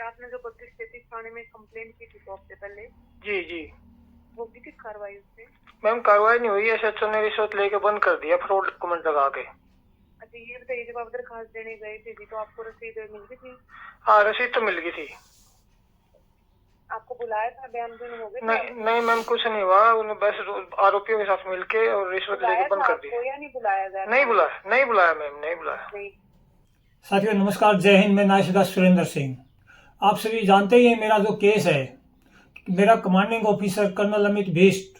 आपने जो 32-33 थाने में कंप्लेंट की थी 2 हफ्ते पहले, जी जी वो की थी कार्रवाई उस पे? मैम, कार्रवाई नहीं हुई है। एसएचओ ने रिश्वत लेके बंद कर दिया, फ्रॉड डॉक्यूमेंट लगा के। अच्छा ये बताइए, जब आप दरखास्त देने गए थे जी तो आपको रसीद मिल गई थी? हाँ, रसीद तो मिल गई थी। आपको बुलाया था, बयान देने हो गए थे नहीं आपके? नहीं मैम, कुछ नहीं हुआ। उन्हें बस आरोपियों के साथ मिलके और रिश्वत लेके बुलाया बंद था कर आपको दिया। या नहीं बुलाया गया? नहीं बुलाया मैम, नहीं बुलाया। नहीं। साथियों नमस्कार, जय हिंद। मैं नायशदा सुरेंद्र सिंह। आप सभी जानते ही हैं मेरा जो केस है, मेरा commanding officer colonel Amit Bisht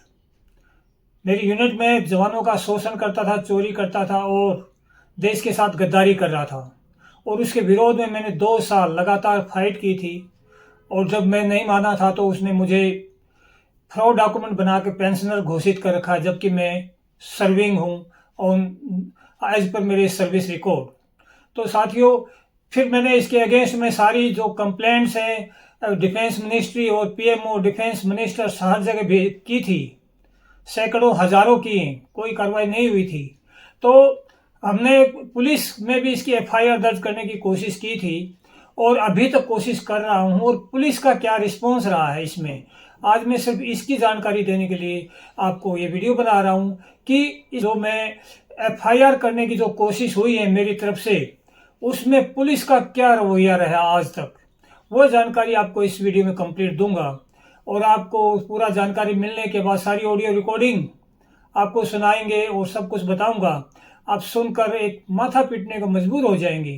मेरी यूनिट में जवानों का शोषण करता था, चोरी करता था और देश के साथ गद्दारी कर रहा था। और उसके विरोध में मैंने 2 साल लगातार फाइट की थी। और जब मैं नहीं माना था तो उसने मुझे फ्रॉड डॉक्यूमेंट बना के पेंशनर घोषित कर रखा, जबकि मैं सर्विंग हूँ और एज पर मेरे सर्विस रिकॉर्ड। तो साथियों, फिर मैंने इसके अगेंस्ट में सारी जो कंप्लेंट्स हैं डिफेंस मिनिस्ट्री और पीएमओ, डिफेंस मिनिस्टर, हर जगह भी की थी। सैकड़ों हजारों की, कोई कार्रवाई नहीं हुई थी। तो हमने पुलिस में भी इसकी एफआईआर दर्ज करने की कोशिश की थी और अभी तक कोशिश कर रहा हूं। और पुलिस का क्या रिस्पॉन्स रहा है इसमें, आज मैं सिर्फ इसकी जानकारी देने के लिए आपको ये वीडियो बना रहा हूं कि जो मैं एफआईआर करने की जो कोशिश हुई है मेरी तरफ से, उसमें पुलिस का क्या रवैया रहा आज तक, वो जानकारी आपको इस वीडियो में कंप्लीट दूंगा। और आपको पूरा जानकारी मिलने के बाद सारी ऑडियो रिकॉर्डिंग आपको सुनाएंगे और सब कुछ बताऊंगा। आप सुनकर एक माथा पीटने को मजबूर हो जाएंगे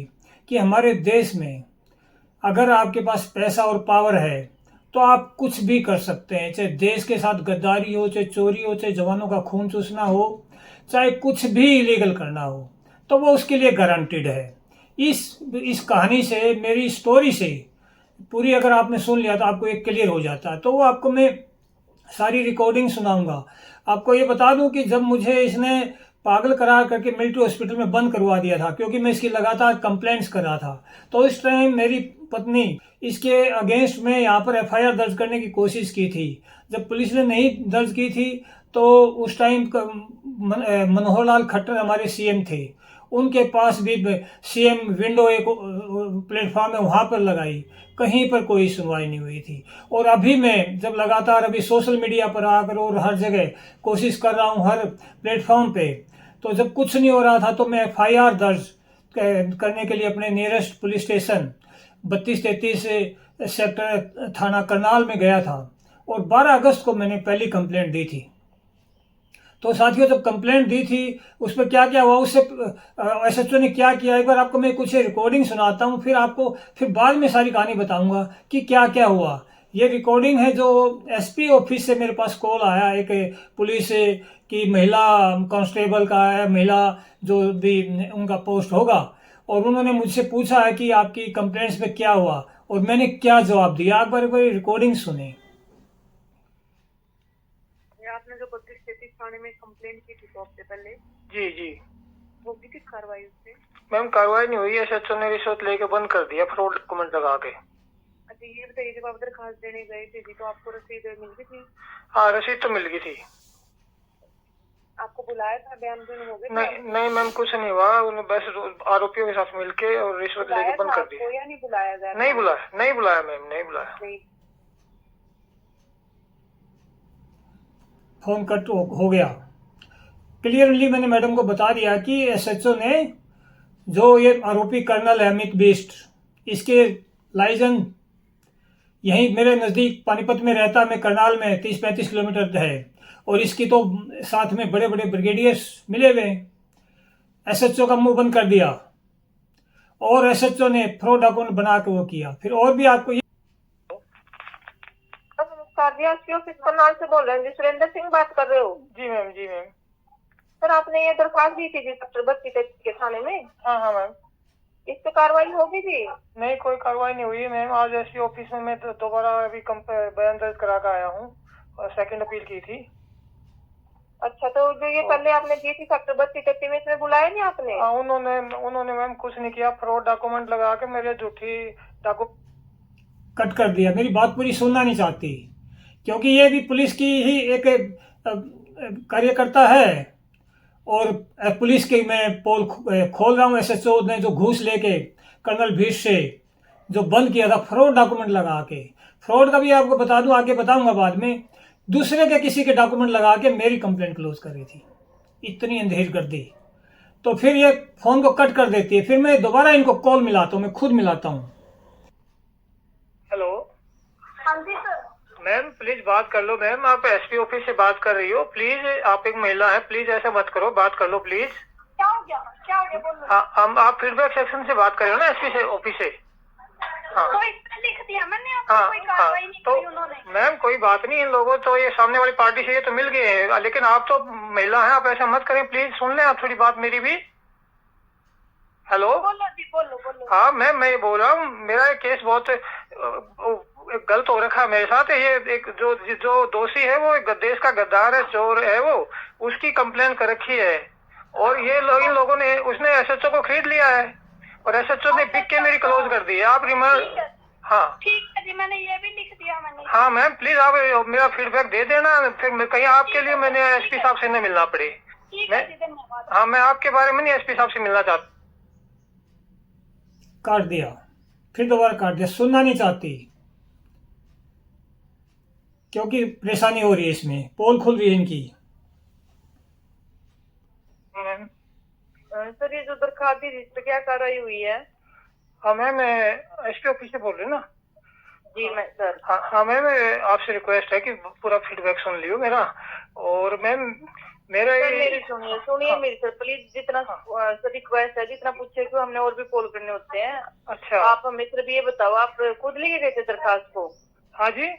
कि हमारे देश में अगर आपके पास पैसा और पावर है तो आप कुछ भी कर सकते हैं। चाहे देश के साथ गद्दारी हो, चाहे चोरी हो, चाहे जवानों का खून चूसना हो, चाहे कुछ भी इलीगल करना हो, तो वो उसके लिए गारंटीड है। इस कहानी से, मेरी स्टोरी से पूरी अगर आपने सुन लिया तो आपको एक क्लियर हो जाता है। तो वो आपको मैं सारी रिकॉर्डिंग सुनाऊंगा। आपको ये बता दूं कि जब मुझे इसने पागल करार करके मिलिट्री हॉस्पिटल में बंद करवा दिया था, क्योंकि मैं इसकी लगातार कंप्लेंट्स कर रहा था, तो इस टाइम मेरी पत्नी इसके अगेंस्ट में यहाँ पर एफआईआर दर्ज करने की कोशिश की थी। जब पुलिस ने नहीं दर्ज की थी तो उस टाइम मनोहर लाल खट्टर हमारे सीएम थे, उनके पास भी सीएम विंडो एक प्लेटफॉर्म है वहां पर लगाई, कहीं पर कोई सुनवाई नहीं हुई थी। और अभी मैं जब लगातार अभी सोशल मीडिया पर आकर और हर जगह कोशिश कर रहा हूं, हर प्लेटफॉर्म पे, तो जब कुछ नहीं हो रहा था तो मैं एफआईआर दर्ज करने के लिए अपने नियरेस्ट पुलिस स्टेशन 32-33 सेक्टर थाना करनाल में गया था और 12 अगस्त को मैंने पहली कंप्लेंट दी थी। तो साथियों, जब कंप्लेंट दी थी उस पर क्या क्या हुआ, उससे एसएचओ ने क्या किया, एक बार आपको मैं कुछ रिकॉर्डिंग सुनाता हूँ, फिर बाद में सारी कहानी बताऊंगा कि क्या क्या हुआ। ये रिकॉर्डिंग है जो एसपी ऑफिस से मेरे पास कॉल आया, एक पुलिस की महिला कांस्टेबल का है, महिला जो भी उनका पोस्ट होगा, और उन्होंने मुझसे पूछा है कि आपकी कंप्लेंट्स पे क्या हुआ और मैंने क्या जवाब दिया। एक बार रिकॉर्डिंग सुने। आपने जो 32-33 थाने में कंप्लेंट की थी 2 हफ्ते पहले, जी जी वो की थी कार्रवाई उस पे? मैम, कार्रवाई नहीं हुई है। एसएचओ ने रिश्वत लेके बंद कर दिया, फ्रॉड डॉक्यूमेंट लगा के। अच्छा ये बताइए, जब आप दरखास्त देने गए थे जी तो आपको रसीद मिल गई थी? हाँ, रसीद तो मिल गई थी। आपको बुलाया था, बयान देने हो गए थे नहीं मैम, कुछ नहीं हुआ। उन्हें बस आरोपियों के साथ मिलके और रिश्वत लेके बंद कर दिया। या नहीं बुलाया गया? नहीं बुलाया मैम, नहीं बुलाया। नहीं। फोन कट हो गया। क्लियरली मैंने मैडम को बता दिया कि एसएचओ ने, जो ये आरोपी कर्नल है अमित बिष्ट, इसके लाइसेंस यहीं मेरे नज़दीक पानीपत में रहता, मैं करनाल में 30-35 किलोमीटर है, और इसकी तो साथ में बड़े बड़े ब्रिगेडियर्स मिले हुए। एसएचओ का मुंह बंद कर दिया और एसएचओ ने फ्रॉड अकाउंट बना के वो किया। फिर और भी आपको ऑफिस करनाल से बोल रहे हैं जी, सुरेंद्र सिंह बात कर रहे हो? जी मैम, जी मैम। सर आपने ये दरखास्त दी थी जी सेक्टर 32 के थाने में? हाँ मैम। इस पे कार्रवाई होगी जी? नहीं, कोई कार्रवाई नहीं हुई मैम। आज एसपी ऑफिस में मैं दोबारा अभी बयान दर्ज करा कर आया हूँ और सेकंड अपील की थी। अच्छा, तो जो ये पहले आपने दी थी सेक्टर 32 में, इसमें बुलाया नहीं आपने? उन्होंने मैम कुछ नहीं किया। फ्रॉड डॉक्यूमेंट लगा के मेरे झूठी डॉक्यूमेंट कट कर दिया। मेरी बात पूरी सुनना नहीं चाहती, क्योंकि ये भी पुलिस की ही एक कार्यकर्ता है और पुलिस के मैं पोल खोल रहा हूँ। एसएचओ ने जो घूस लेके कर्नल भीष से जो बंद किया था फ्रॉड डॉक्यूमेंट लगा के, फ्रॉड का भी आपको बता दूं, आगे बताऊंगा बाद में, दूसरे के किसी के डॉक्यूमेंट लगा के मेरी कंप्लेंट क्लोज कर रही थी। इतनी अंधेर कर दी। तो फिर ये फोन को कट कर देती है, फिर मैं दोबारा इनको कॉल मिलाता हूँ, मैं खुद मिलाता हूँ। हेलो हाँ जी सर। मैम, प्लीज बात कर लो मैम, आप एसपी ऑफिस से बात कर रही हो, प्लीज आप एक महिला है, प्लीज ऐसा मत करो, बात कर लो प्लीज। क्या हो गया बोलो। हाँ, हम आप फीडबैक सेक्शन से बात कर रहे हो ना, एसपी से ऑफिस से? हाँ तो इसमें लिख दिया मैंने आपको, हाँ कोई हाँ, कार्रवाई नहीं तो की उन्होंने। मैम कोई बात नहीं, इन लोगों तो ये सामने वाली पार्टी से ये तो मिल गए हैं, लेकिन आप तो महिला हैं, आप ऐसा मत करें प्लीज, सुन लें आप थोड़ी बात मेरी भी। हेलो बोलो जी, बोलो। हाँ मैम, मैं ये बोल रहा हूँ, मेरा ये केस बहुत गलत हो रखा है मेरे साथ। ये एक जो दोषी है वो देश का गद्दार है, चोर है वो, उसकी कंप्लेन कर रखी है, और ये लोग, इन लोगों ने, उसने एसएचओ को खरीद लिया है, और एसएचओ ने बिक के मेरी क्लोज कर दी है। आप रिमांड, हाँ ठीक है जी, मैंने ये भी लिख दिया मैंने। हाँ मैम, प्लीज आप मेरा फीडबैक दे देना, फिर कहीं आपके लिए मैंने एसपी साहब से न मिलना पड़े। ठीक है जी, धन्यवाद। हाँ, मैं आपके बारे में नहीं एसपी साहब से मिलना चाहता। काट दिया, फिर दोबारा काट दिया, सुनना नहीं चाहती क्योंकि परेशानी हो रही है, इसमें पोल खुल रही है इनकी। सर ये जो दरखास्त दी, जिस पे क्या कार्रवाई हुई है? हाँ मैम, एसपी ऑफिस से बोल रहे हैं ना? जी मैं सर। हाँ मैम, आपसे रिक्वेस्ट है कि पूरा फीडबैक सुन लियो मेरा, और मैम मेरा सर मेरी सुनिए मेरी सर प्लीज, जितना सर रिक्वेस्ट है, जितना पूछे क्यों, हमने और भी कॉल करने होते हैं। अच्छा, आप हमें सिर्फ ये बताओ, आप खुद लेके गए थे दरखास्त को? हाँ जी,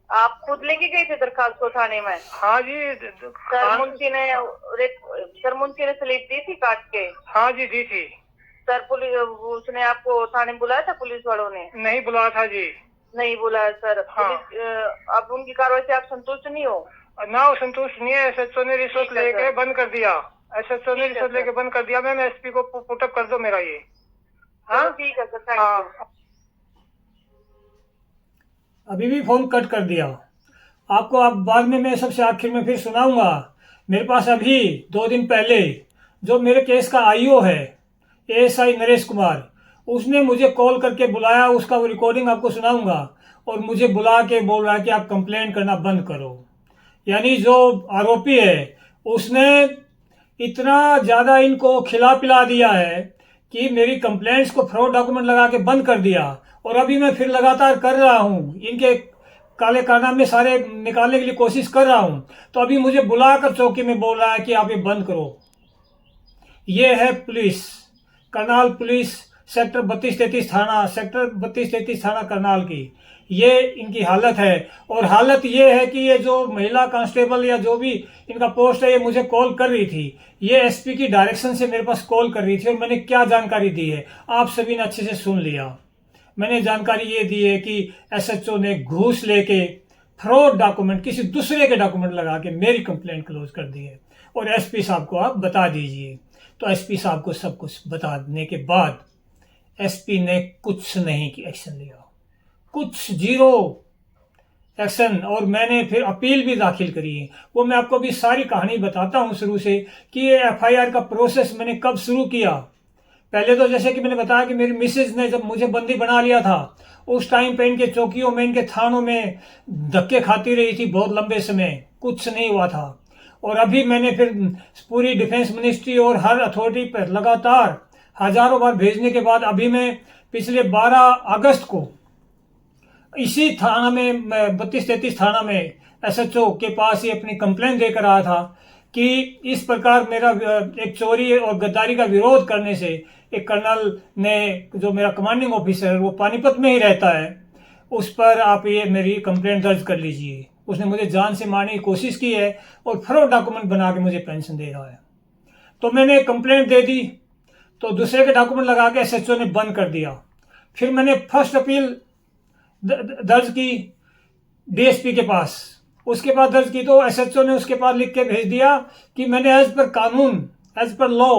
आप खुद लेके गए थे दरखास्त को थाने में? हाँ जी, सर मुंशी ने स्लिप दी थी काट के? हाँ जी, दी थी सर पुलिस, उसने आपको थाने बुलाया था पुलिस वालों ने? नहीं बुलाया था जी। नहीं बुलाया सर। हाँ। पुलिस अब उनकी कार्रवाई से आप संतुष्ट नहीं हो? ना, वो संतुष्ट नहीं है, एसएचओ ने रिश्वत लेके बंद कर दिया, एसएचओ ने रिश्वत लेके बंद कर दिया। मैम एसपी को पुटअप कर दो मेरा ये। हाँ ठीक है सर, थैंक हाँ, यू। अभी भी फोन कट कर दिया। आपको अब बाद में मैं सबसे आखिर में फिर सुनाऊंगा। मेरे पास अभी 2 दिन पहले जो मेरे केस का आईओ है, एएसआई नरेश कुमार, उसने मुझे कॉल करके बुलाया, उसका वो रिकॉर्डिंग आपको सुनाऊंगा, और मुझे बुला के बोल रहा है कि आप कंप्लेंट करना बंद करो। यानी जो आरोपी है उसने इतना ज़्यादा इनको खिला पिला दिया है कि मेरी कंप्लेंट्स को फ्रॉड डॉक्यूमेंट लगा के बंद कर दिया, और अभी मैं फिर लगातार कर रहा हूँ, इनके काले कारनामे सारे निकालने के लिए कोशिश कर रहा हूँ। तो अभी मुझे बुलाकर चौकी में बोल रहा है कि आप ये बंद करो। ये है पुलिस, करनाल पुलिस, सेक्टर 32-33 थाना, सेक्टर 32-33 थाना करनाल की, ये इनकी हालत है। और हालत ये है कि ये जो महिला कांस्टेबल या जो भी इनका पोस्ट है, ये मुझे कॉल कर रही थी, ये एसपी की डायरेक्शन से मेरे पास कॉल कर रही थी, और मैंने क्या जानकारी दी है आप सभी ने अच्छे से सुन लिया। मैंने जानकारी ये दी है कि एसएचओ ने घूस लेके फ्रॉड डॉक्यूमेंट, किसी दूसरे के डॉक्यूमेंट लगा के मेरी कंप्लेंट क्लोज कर दी है, और एसपी साहब को आप बता दीजिए। तो एसपी साहब को सब कुछ बताने के बाद एसपी ने कुछ नहीं एक्शन लिया, कुछ जीरो एक्शन। और मैंने फिर अपील भी दाखिल करी है, वो मैं आपको भी सारी कहानी बताता हूँ शुरू से कि ये एफआईआर का प्रोसेस मैंने कब शुरू किया। पहले तो जैसे कि मैंने बताया कि मेरी मिसेज ने जब मुझे बंदी बना लिया था, उस टाइम पे इनके चौकियों में, इनके थानों में धक्के खाती रही थी बहुत लंबे समय, कुछ नहीं हुआ था। और अभी मैंने फिर पूरी डिफेंस मिनिस्ट्री और हर अथॉरिटी पर लगातार हजारों बार भेजने के बाद अभी मैं पिछले 12 अगस्त को इसी थाना में, 32-33 थाना में एसएचओ के पास ही अपनी कंप्लेंट देकर आया था कि इस प्रकार मेरा एक चोरी और गद्दारी का विरोध करने से एक कर्नल ने, जो मेरा कमांडिंग ऑफिसर है वो पानीपत में ही रहता है, उस पर आप ये मेरी कंप्लेंट दर्ज कर लीजिए। उसने मुझे जान से मारने की कोशिश की है और फ्रॉड डॉक्यूमेंट बना के मुझे पेंशन दे रहा है। तो मैंने कंप्लेंट दे दी, तो दूसरे के डॉक्यूमेंट लगा के एसएचओ ने बंद कर दिया। फिर मैंने फर्स्ट अपील दर्ज की डीएसपी के पास, उसके बाद दर्ज की तो एसएचओ ने उसके पास लिख के भेज दिया कि मैंने एज पर कानून, एज पर लॉ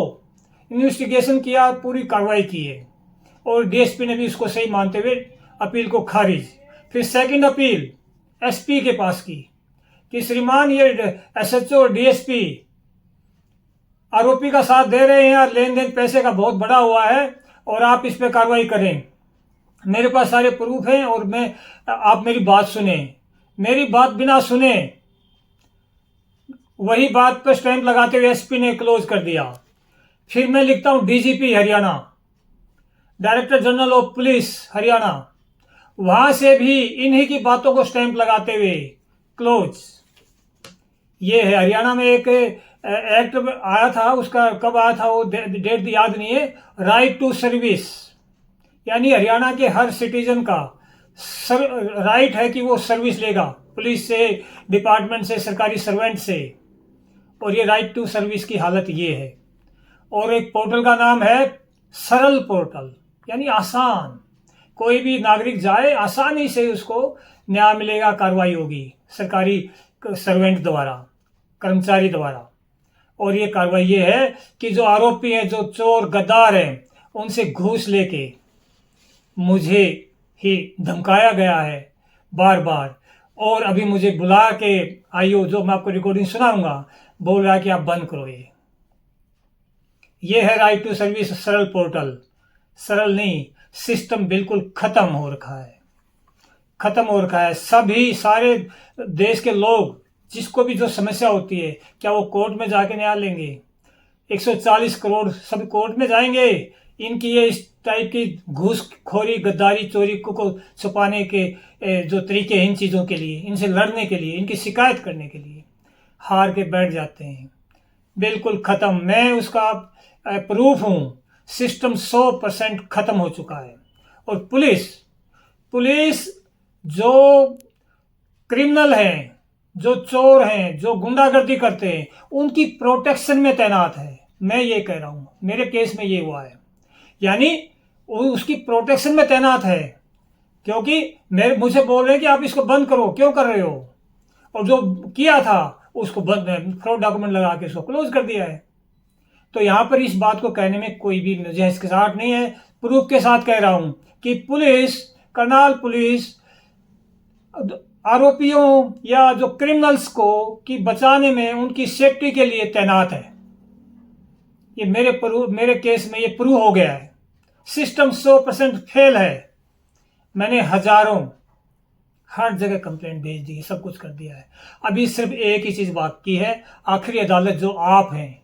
इन्वेस्टिगेशन किया, पूरी कार्रवाई की है, और डीएसपी ने भी इसको सही मानते हुए अपील को खारिज। फिर सेकंड अपील एसपी के पास की कि श्रीमान ये एसएचओ और डीएसपी आरोपी का साथ दे रहे हैं और लेन देन पैसे का बहुत बड़ा हुआ है और आप इस पर कार्रवाई करें। मेरे पास सारे प्रूफ हैं। और आप मेरी बात सुने, मेरी बात बिना सुने वही बात पर स्टैंप लगाते हुए एसपी ने क्लोज कर दिया। फिर मैं लिखता हूं DGP Haryana, director general of police Haryana, वहां से भी इन्हीं की बातों को स्टैंप लगाते हुए क्लोज। ये है हरियाणा में एक एक्ट आया था, उसका कब आया था वो डेट याद नहीं है, राइट टू सर्विस, यानी हरियाणा के हर सिटीजन का राइट है कि वो सर्विस लेगा पुलिस से, डिपार्टमेंट से, सरकारी सर्वेंट से। और ये राइट टू सर्विस की हालत ये है। और एक पोर्टल का नाम है सरल पोर्टल, यानी आसान, कोई भी नागरिक जाए आसानी से उसको न्याय मिलेगा, कार्रवाई होगी सरकारी सर्वेंट द्वारा, कर्मचारी द्वारा। और ये कार्रवाई ये है कि जो आरोपी हैं, जो चोर गद्दार हैं, उनसे घूस लेके मुझे ही धमकाया गया है बार बार। और अभी मुझे बुला के आईओ, जो मैं आपको रिकॉर्डिंग सुनाऊंगा, बोल रहा है कि आप बंद करो ये है राइट टू सर्विस सरल पोर्टल। सरल नहीं, सिस्टम बिल्कुल खत्म हो रखा है, खत्म हो रखा है। सभी सारे देश के लोग, जिसको भी जो समस्या होती है, क्या वो कोर्ट में जाके न्याय लेंगे? 140 करोड़ सब कोर्ट में जाएंगे? इनकी ये इस टाइप की घूसखोरी, गद्दारी, चोरी को छुपाने के जो तरीके हैं इन चीज़ों के लिए, इनसे लड़ने के लिए, इनकी शिकायत करने के लिए हार के बैठ जाते हैं। बिल्कुल ख़त्म। मैं उसका प्रूफ हूँ। सिस्टम 100% ख़त्म हो चुका है। और पुलिस जो क्रिमिनल हैं, जो चोर हैं, जो गुंडागर्दी करते हैं, उनकी प्रोटेक्शन में तैनात है। मैं ये कह रहा हूँ, मेरे केस में ये हुआ है, यानी उसकी प्रोटेक्शन में तैनात है। क्योंकि मुझे बोल रहे हैं कि आप इसको बंद करो, क्यों कर रहे हो? और जो किया था उसको बंद, फ्रॉड डॉक्यूमेंट लगा के उसको क्लोज कर दिया है। तो यहाँ पर इस बात को कहने में कोई भी मुझे हिचकिचाहट नहीं है। प्रूफ के साथ कह रहा हूँ कि करनाल पुलिस आरोपियों या जो क्रिमिनल्स को की बचाने में, उनकी सेफ्टी के लिए तैनात है। ये मेरे केस में ये प्रूव हो गया है। सिस्टम 100% फेल है। मैंने हर जगह कंप्लेंट भेज दी है, सब कुछ कर दिया है। अभी सिर्फ एक ही चीज़ बाकी है, आखिरी अदालत जो आप हैं,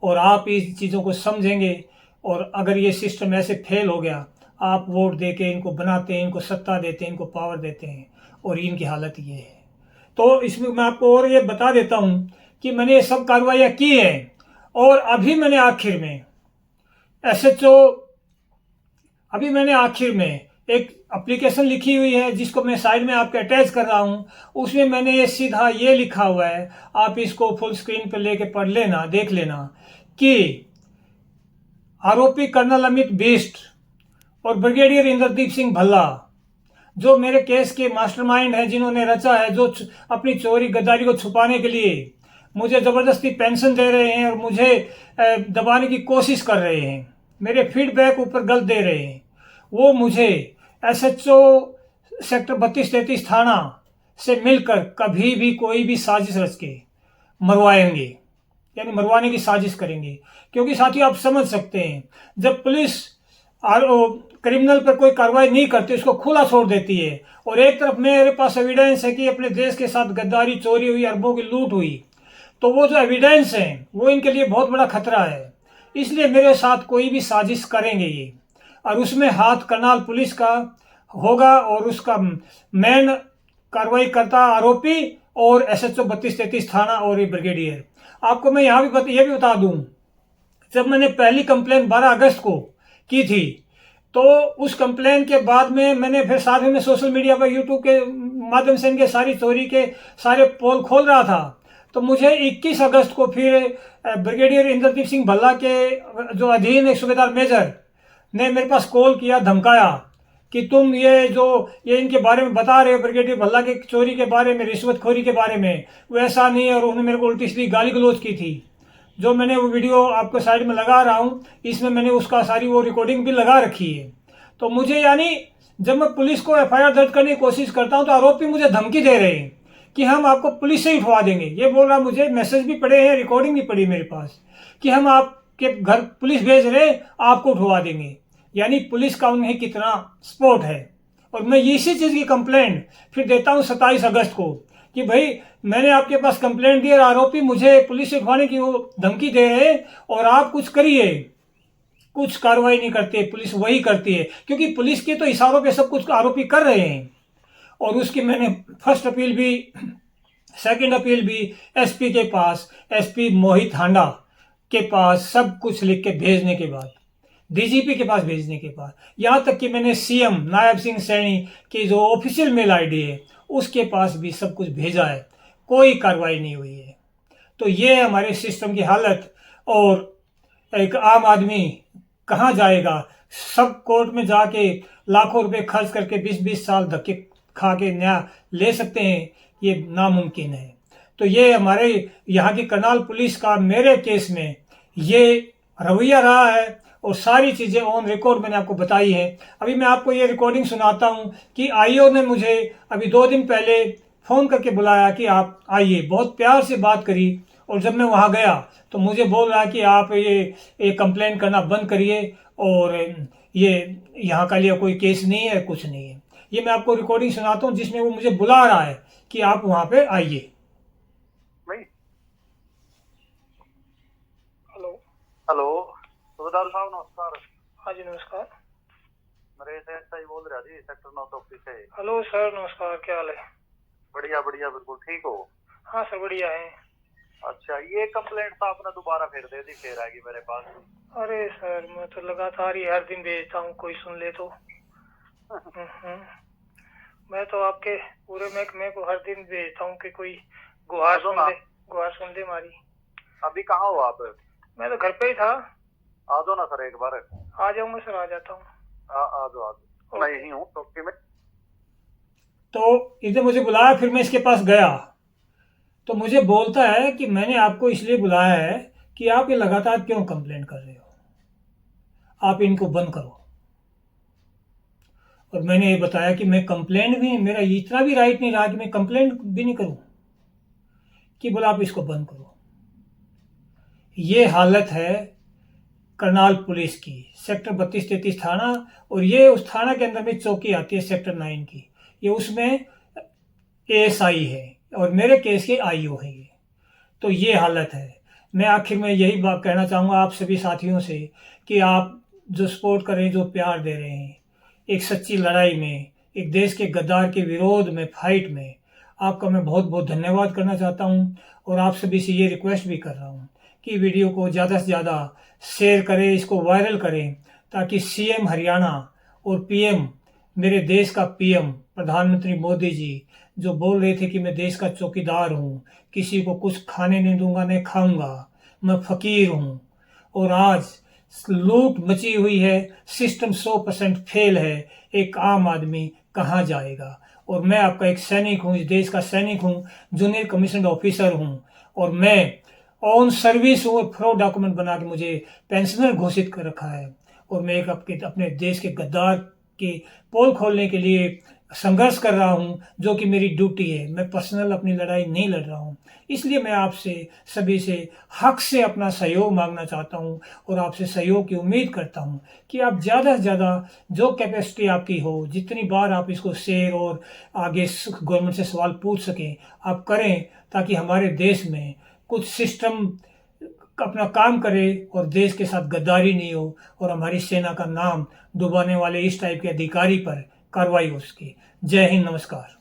और आप इस चीज़ों को समझेंगे। और अगर ये सिस्टम ऐसे फेल हो गया, आप वोट दे के इनको बनाते हैं, इनको सत्ता देते हैं, इनको पावर देते हैं, और इनकी हालत ये है। तो इसमें मैं आपको और ये बता देता हूँ कि मैंने ये सब कार्रवाइयाँ की हैं। और अभी मैंने आखिर में एक एप्लीकेशन लिखी हुई है, जिसको मैं साइड में आपके अटैच कर रहा हूँ। उसमें मैंने ये सीधा ये लिखा हुआ है, आप इसको फुल स्क्रीन पर लेके पढ़ लेना, देख लेना, कि आरोपी कर्नल अमित बिष्ट और ब्रिगेडियर इंद्रदीप सिंह भल्ला, जो मेरे केस के मास्टरमाइंड हैं, जिन्होंने रचा है, जो अपनी चोरी गद्दारी को छुपाने के लिए मुझे ज़बरदस्ती पेंशन दे रहे हैं और मुझे दबाने की कोशिश कर रहे हैं, मेरे फीडबैक ऊपर गलत दे रहे हैं, वो मुझे SHO सेक्टर 32-33 थाना से मिलकर कभी भी कोई भी साजिश रच के मरवाएंगे, यानी मरवाने की साजिश करेंगे। क्योंकि साथियों, आप समझ सकते हैं, जब पुलिस क्रिमिनल पर कोई कार्रवाई नहीं करती, उसको खुला छोड़ देती है, और एक तरफ मेरे पास एविडेंस है कि अपने देश के साथ गद्दारी, चोरी हुई, अरबों की लूट हुई, तो वो जो एविडेंस है वो इनके लिए बहुत बड़ा खतरा है। इसलिए मेरे साथ कोई भी साजिश करेंगे ये, और उसमें हाथ करनाल पुलिस का होगा, और उसका मेन कार्रवाई करता आरोपी और SHO 32-33 थाना और ये ब्रिगेडियर। आपको मैं यहाँ भी ये भी बता दूँ, जब मैंने पहली कंप्लेन 12 अगस्त को की थी, तो उस कंप्लेन के बाद में मैंने फिर साथ में सोशल मीडिया पर यूट्यूब के माध्यम से इनके सारी चोरी के सारे पोल खोल रहा था। तो मुझे 21 अगस्त को फिर ब्रिगेडियर इंद्रदीप सिंह भल्ला के जो अधीन एक सूबेदार मेजर ने मेरे पास कॉल किया, धमकाया कि तुम ये इनके बारे में बता रहे हो, ब्रिगेडियर भल्ला के चोरी के बारे में, रिश्वतखोरी के बारे में, वो ऐसा नहीं है। और उन्होंने मेरे को उल्टी सीधी गाली गलौज की थी, जो मैंने वो वीडियो आपको साइड में लगा रहा हूँ, इसमें मैंने उसका सारी वो रिकॉर्डिंग भी लगा रखी है। तो मुझे, यानी जब मैं पुलिस को FIR दर्ज करने की कोशिश करता हूँ, तो आरोपी मुझे धमकी दे रहे हैं कि हम आपको पुलिस से ही उठवा देंगे। ये बोल रहा, मुझे मैसेज भी पड़े हैं, रिकॉर्डिंग भी पड़ी मेरे पास, कि हम आपके घर पुलिस भेज रहे हैं, आपको उठवा देंगे। यानी पुलिस का उन्हें कितना सपोर्ट है। और मैं इसी चीज़ की कंप्लेंट फिर देता हूँ 27 अगस्त को कि भाई मैंने आपके पास कंप्लेंट दी और आरोपी मुझे पुलिस से उठवाने की वो धमकी दे रहे हैं और आप कुछ करिए, कुछ कार्रवाई नहीं करते, पुलिस वही करती है, क्योंकि पुलिस के तो इशारों पे सब कुछ आरोपी कर रहे हैं। और उसकी मैंने फर्स्ट अपील भी, सेकंड अपील भी एसपी के पास, एसपी मोहित हांडा के पास सब कुछ लिख के भेजने के बाद, डीजीपी के पास भेजने के बाद, यहाँ तक कि मैंने सीएम नायब सिंह सैनी की जो ऑफिशियल मेल आईडी है उसके पास भी सब कुछ भेजा है, कोई कार्रवाई नहीं हुई है। तो ये है हमारे सिस्टम की हालत। और एक आम आदमी कहाँ जाएगा? सब कोर्ट में जाके लाखों रुपए खर्च करके 20-20 साल धक्के खा के न्याय ले सकते हैं, ये नामुमकिन है। तो ये हमारे यहाँ की करनाल पुलिस का मेरे केस में ये रवैया रहा है और सारी चीज़ें ऑन रिकॉर्ड मैंने आपको बताई है। अभी मैं आपको ये रिकॉर्डिंग सुनाता हूँ कि आईओ ने मुझे अभी 2 दिन पहले फ़ोन करके बुलाया कि आप आइए, बहुत प्यार से बात करी। और जब मैं वहाँ गया तो मुझे बोल रहा कि आप ये कंप्लेन करना बंद करिए और ये यहाँ का लिए कोई केस नहीं है, कुछ नहीं है। ये मैं आपको रिकॉर्डिंग सुनाता हूँ जिसमें वो मुझे बुला रहा है कि आप वहाँ पे आइए। हेलो। हेलो सूबेदार साहब नमस्कार। हाँ जी नमस्कार। मेरे एसआई बोल रहा जी, सेक्टर 9 ऑफिस से। हेलो सर नमस्कार, क्या हाल है? बढ़िया बढ़िया, बिल्कुल ठीक हो? हाँ सर बढ़िया है। अच्छा, ये कंप्लेंट तो आपने दोबारा फिर दे दी, फिर आएगी मेरे पास। अरे सर मैं तो लगातार ही हर दिन भेजता हूँ, कोई सुन ले तो। मैं तो आपके पूरे महकमे को हर दिन भेजता हूँ कि कोई गुहार सुन ले हमारी। अभी कहाँ हो आप? मैं तो घर पे ही था। आ जाओ ना सर एक बार। आ जाऊंगा सर, आ जाता हूँ। आ जाओ, मैं यही हूँ चौकी में। तो इसने मुझे बुलाया, फिर मैं इसके पास गया तो मुझे बोलता है कि मैंने आपको इसलिए बुलाया है कि आप ये लगातार क्यों कंप्लेंट कर रहे हो, आप इनको बंद करो। और मैंने ये बताया कि मैं कंप्लेंट भी, मेरा इतना भी राइट नहीं रहा कि मैं कंप्लेंट भी नहीं करूं, कि बोला आप इसको बंद करो। ये हालत है करनाल पुलिस की, सेक्टर 32-33 थाना, और ये उस थाना के अंदर में चौकी आती है सेक्टर 9 की, ये उसमें एएसआई है और मेरे केस के आईओ है ये। तो ये हालत है। मैं आखिर में यही बात कहना चाहूँगा आप सभी साथियों से कि आप जो सपोर्ट कर रहे हैं, जो प्यार दे रहे हैं एक सच्ची लड़ाई में, एक देश के गद्दार के विरोध में, फाइट में, आपका मैं बहुत बहुत धन्यवाद करना चाहता हूँ। और आप सभी से ये रिक्वेस्ट भी कर रहा हूँ कि वीडियो को ज़्यादा से ज़्यादा शेयर करें, इसको वायरल करें, ताकि सीएम हरियाणा और पीएम, मेरे देश का पीएम प्रधानमंत्री मोदी जी जो बोल रहे थे कि मैं देश का चौकीदार हूँ, किसी को कुछ खाने नहीं दूंगा, नहीं खाऊंगा, मैं फ़कीर हूँ, और आज लूट मची हुई है, सिस्टम 100% फेल है, एक आम आदमी कहाँ जाएगा। और मैं आपका एक सैनिक हूँ, इस देश का सैनिक हूँ, जूनियर कमीशनड ऑफिसर हूँ, और मैं ऑन सर्विस हूँ। फ्रॉड डॉक्यूमेंट बना के मुझे पेंशनर घोषित कर रखा है, और मैं एक अपने देश के गद्दार के पोल खोलने के लिए संघर्ष कर रहा हूँ, जो कि मेरी ड्यूटी है। मैं पर्सनल अपनी लड़ाई नहीं लड़ रहा हूँ। इसलिए मैं आपसे सभी से हक से अपना सहयोग मांगना चाहता हूँ और आपसे सहयोग की उम्मीद करता हूँ कि आप ज़्यादा से ज़्यादा जो कैपेसिटी आपकी हो, जितनी बार आप इसको शेयर और आगे गवर्नमेंट से सवाल पूछ सकें, आप करें, ताकि हमारे देश में कुछ सिस्टम अपना काम करे और देश के साथ गद्दारी नहीं हो, और हमारी सेना का नाम डुबाने वाले इस टाइप के अधिकारी पर कार्रवाई हो सके। जय हिंद, नमस्कार।